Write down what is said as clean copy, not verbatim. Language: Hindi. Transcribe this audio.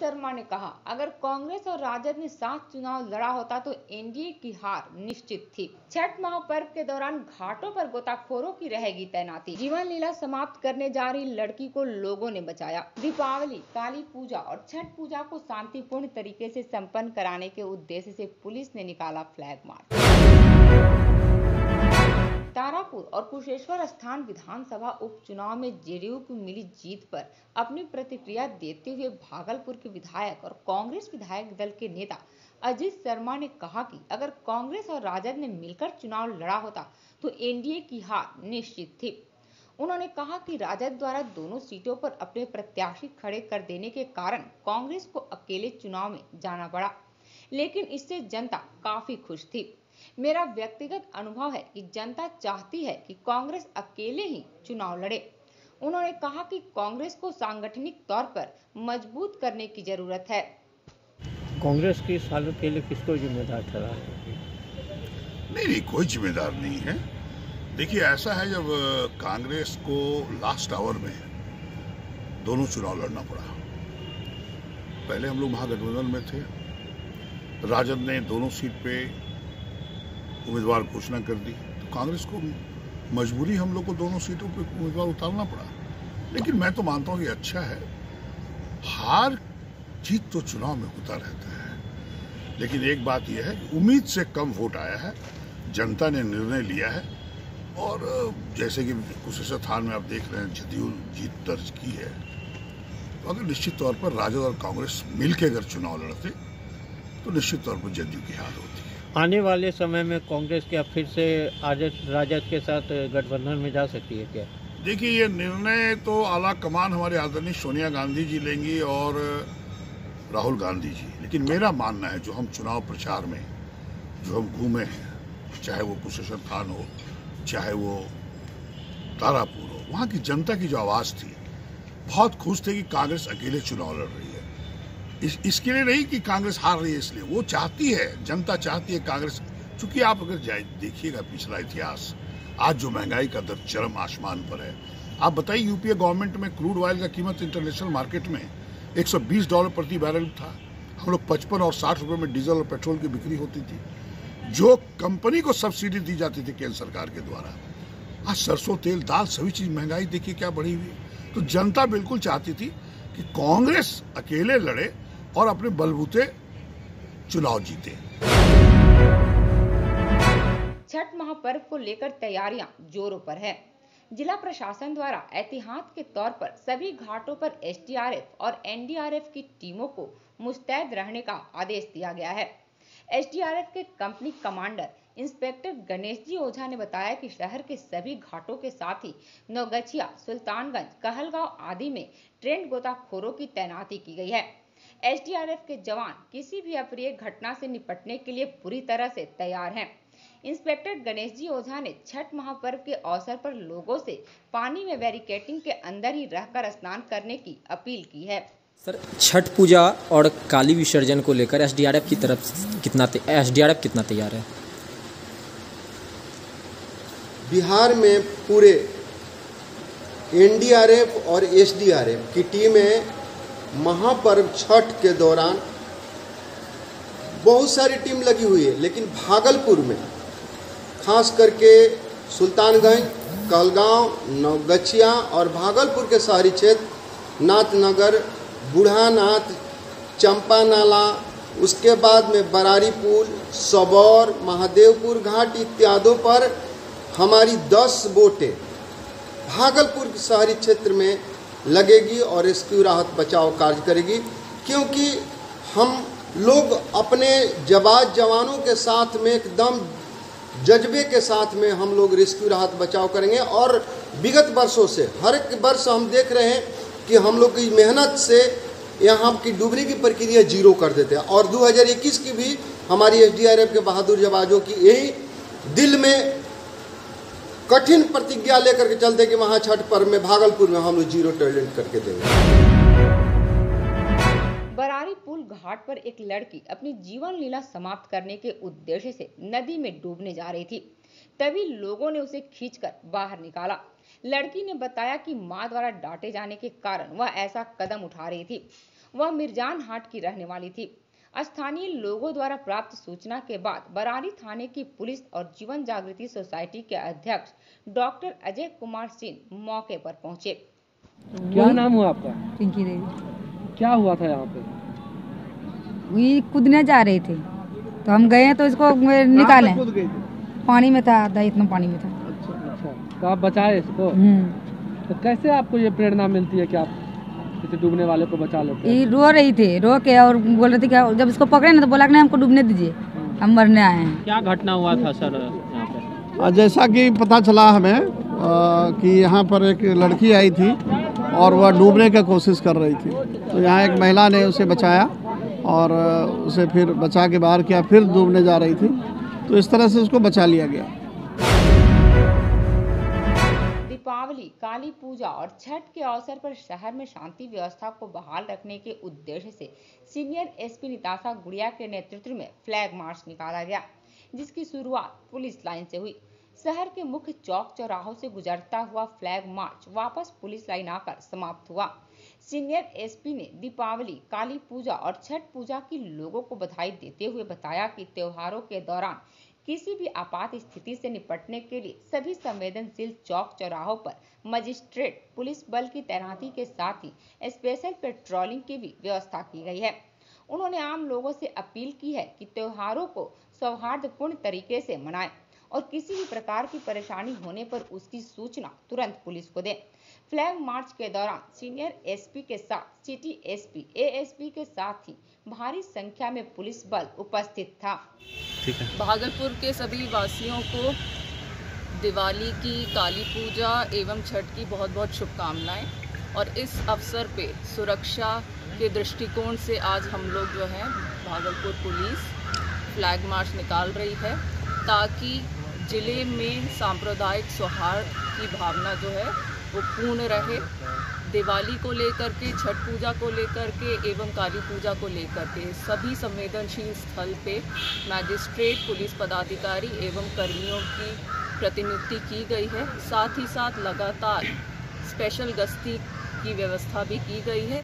शर्मा ने कहा, अगर कांग्रेस और राजद ने साथ चुनाव लड़ा होता तो एनडीए की हार निश्चित थी। छठ महापर्व के दौरान घाटों पर गोताखोरों की रहेगी तैनाती। जीवन लीला समाप्त करने जा रही लड़की को लोगों ने बचाया। दीपावली, काली पूजा और छठ पूजा को शांतिपूर्ण तरीके से संपन्न कराने के उद्देश्य से पुलिस ने निकाला फ्लैग मार्च। तारापुर और कुशेश्वर स्थान विधानसभा उपचुनाव में जेडीयू को मिली जीत पर अपनी प्रतिक्रिया देते हुए भागलपुर के विधायक और कांग्रेस विधायक दल के नेता अजीत शर्मा ने कहा कि अगर कांग्रेस और राजद ने मिलकर चुनाव लड़ा होता तो एनडीए की हार निश्चित थी। उन्होंने कहा कि राजद द्वारा दोनों सीटों पर अपने प्रत्याशी खड़े कर देने के कारण कांग्रेस को अकेले चुनाव में जाना पड़ा, लेकिन इससे जनता काफी खुश थी। मेरा व्यक्तिगत अनुभव है कि जनता चाहती है कि कांग्रेस अकेले ही चुनाव लड़े। उन्होंने कहा कि कांग्रेस को सांगठनिक तौर पर मजबूत करने की जरूरत है। कांग्रेस की इस हालत के लिए किसको जिम्मेदार ठहरा? नहीं, कोई जिम्मेदार नहीं है। देखिए, ऐसा है, जब कांग्रेस को लास्ट आवर में दोनों चुनाव लड़ना पड़ा। पहले हम लोग महागठबंधन में थे, राजद ने दोनों सीट पे उम्मीदवार घोषणा कर दी, तो कांग्रेस को मजबूरी हम लोग को दोनों सीटों पे उम्मीदवार उतारना पड़ा। लेकिन मैं तो मानता हूँ कि अच्छा है, हार जीत तो चुनाव में होता रहता है। लेकिन एक बात यह है कि उम्मीद से कम वोट आया है, जनता ने निर्णय लिया है। और जैसे कि कुशेश्वर थान में आप देख रहे हैं, जदयू जीत दर्ज की है। तो अगर निश्चित तौर पर राजद और कांग्रेस मिलकर अगर चुनाव लड़ते तो निश्चित तौर पर जदयू की हार होती है। आने वाले समय में कांग्रेस क्या फिर से राजद के साथ गठबंधन में जा सकती है क्या? देखिए, ये निर्णय तो आला कमान हमारे आदरणीय सोनिया गांधी जी लेंगी और राहुल गांधी जी। लेकिन मेरा मानना है, जो हम चुनाव प्रचार में जो हम घूमे हैं, चाहे वो कुशेश्वर थान हो, चाहे वो तारापुर हो, वहाँ की जनता की जो आवाज थी, बहुत खुश थे कि कांग्रेस अकेले चुनाव लड़ रही है। इसके लिए नहीं कि कांग्रेस हार रही है, इसलिए वो चाहती है, जनता चाहती है कांग्रेस। चूंकि आप अगर देखिएगा पिछला इतिहास, आज जो महंगाई का दर चरम आसमान पर है। आप बताइए, यूपीए गवर्नमेंट में क्रूड ऑयल का कीमत इंटरनेशनल मार्केट में $120 प्रति बैरल था। हम लोग 55 और 60 रुपए में डीजल और पेट्रोल की बिक्री होती थी, जो कंपनी को सब्सिडी दी जाती थी केंद्र सरकार के द्वारा। आज सरसों तेल, दाल, सभी चीज महंगाई देखिए क्या बढ़ी हुई है। तो जनता बिल्कुल चाहती थी कि कांग्रेस अकेले लड़े और अपने बलबूते चुनाव जीते। छठ महापर्व को लेकर तैयारियां जोरों पर है। जिला प्रशासन द्वारा एहतियात के तौर पर सभी घाटों पर एसडीआरएफ और एनडीआरएफ की टीमों को मुस्तैद रहने का आदेश दिया गया है। एसडीआरएफ के company commander inspector Ganesh ji ओझा ने बताया कि शहर के सभी घाटों के साथ ही नौगछिया, सुल्तानगंज, कहलगांव आदि में ट्रेंड गोताखोरों की तैनाती की गई है। एसडीआरएफ के जवान किसी भी अप्रिय घटना से निपटने के लिए पूरी तरह से तैयार हैं। इंस्पेक्टर गणेश जी ओझा ने छठ महापर्व के अवसर पर लोगों से पानी में बैरिकेडिंग के अंदर ही रहकर स्नान करने की अपील की है। सर, छठ पूजा और काली विसर्जन को लेकर एसडीआरएफ की तरफ कितना तैयार है? बिहार में पूरे एनडीआरएफ और एसडीआरएफ की टीमें महापर्व छठ के दौरान बहुत सारी टीम लगी हुई है। लेकिन भागलपुर में खास करके सुल्तानगंज, कहलगांव, नौगछिया और भागलपुर के शहरी क्षेत्र नाथनगर, बूढ़ानाथ, चंपा नाला, उसके बाद में बरारी पुल, सबौर, महादेवपुर घाट इत्यादि पर हमारी 10 बोटें भागलपुर के शहरी क्षेत्र में लगेगी और रेस्क्यू राहत बचाव कार्य करेगी। क्योंकि हम लोग अपने जवानों के साथ में एकदम जज्बे के साथ में हम लोग रेस्क्यू राहत बचाव करेंगे। और विगत वर्षों से हर एक वर्ष हम देख रहे हैं कि हम लोग की मेहनत से यहाँ की डूबने की प्रक्रिया जीरो कर देते हैं। और 2021 की भी हमारी एसडीआरएफ के बहादुर जवानों की यही दिल में कठिन प्रतिज्ञा लेकर के चलते कि वहाँ छठ पर्व में भागलपुर में हम लोग जीरो टॉयलेट करके देंगे। बरारी पुल घाट पर एक लड़की अपनी जीवन लीला समाप्त करने के उद्देश्य से नदी में डूबने जा रही थी। तभी लोगों ने उसे खींचकर बाहर निकाला। लड़की ने बताया कि मां द्वारा डांटे जाने के कारण वह ऐसा कदम उठा रही थी। वह मिर्जान हाट की रहने वाली थी। स्थानीय लोगों द्वारा प्राप्त सूचना के बाद बरारी थाने की पुलिस और जीवन जागृति सोसाइटी के अध्यक्ष डॉक्टर अजय कुमार सिंह मौके पर पहुंचे। क्या नाम हुआ आपका? पिंकी देवी। क्या हुआ था यहाँ पे? वही कूदने जा रहे थे तो हम गए तो इसको निकाले। कूद गई थी? पानी में था, आधा इतना पानी में था। अच्छा, तो आप बचाए इसको? तो कैसे आपको ये प्रेरणा मिलती है कि आप किसी डूबने वाले को बचा लेते हैं? ये रो रही थी, रो के और बोल रही थी कि जब इसको पकड़े ना तो बोला कि नहीं हमको डूबने दीजिए, हम मरने आए हैं। क्या घटना हुआ था सर यहाँ पे? जैसा कि पता चला हमें कि यहाँ पर एक लड़की आई थी और वह डूबने की कोशिश कर रही थी, तो यहाँ एक महिला ने उसे बचाया और उसे फिर बचा के बाहर किया, फिर डूबने जा रही थी, तो इस तरह से उसको बचा लिया गया। दीपावली, काली पूजा और छठ के अवसर पर शहर में शांति व्यवस्था को बहाल रखने के उद्देश्य से सीनियर एसपी निताशा गुड़िया के नेतृत्व में फ्लैग मार्च निकाला गया, जिसकी शुरुआत पुलिस लाइन से हुई। शहर के मुख्य चौक चौराहों से गुजरता हुआ फ्लैग मार्च वापस पुलिस लाइन आकर समाप्त हुआ। सीनियर एसपी ने दीपावली, काली पूजा और छठ पूजा की लोगों को बधाई देते हुए बताया कि त्योहारों के दौरान किसी भी आपात स्थिति से निपटने के लिए सभी संवेदनशील चौक चौराहों पर मजिस्ट्रेट पुलिस बल की तैनाती के साथ ही स्पेशल पेट्रोलिंग की भी व्यवस्था की गई है। उन्होंने आम लोगों से अपील की है कि त्योहारों को सौहार्दपूर्ण तरीके से मनाएं और किसी भी प्रकार की परेशानी होने पर उसकी सूचना तुरंत पुलिस को दें। फ्लैग मार्च के दौरान सीनियर एसपी के साथ सिटी एसपी, एएसपी के साथ ही भारी संख्या में पुलिस बल उपस्थित था। भागलपुर के सभी वासियों को दिवाली की, काली पूजा एवं छठ की बहुत बहुत शुभकामनाएं। और इस अवसर पे सुरक्षा के दृष्टिकोण से आज हम लोग जो है भागलपुर पुलिस फ्लैग मार्च निकाल रही है, ताकि जिले में सांप्रदायिक सौहार्द की भावना जो है वो पूर्ण रहे। दिवाली को लेकर के, छठ पूजा को लेकर के एवं काली पूजा को लेकर के सभी संवेदनशील स्थल पे मैजिस्ट्रेट, पुलिस पदाधिकारी एवं कर्मियों की प्रतिनियुक्ति की गई है। साथ ही साथ लगातार स्पेशल गश्ती की व्यवस्था भी की गई है।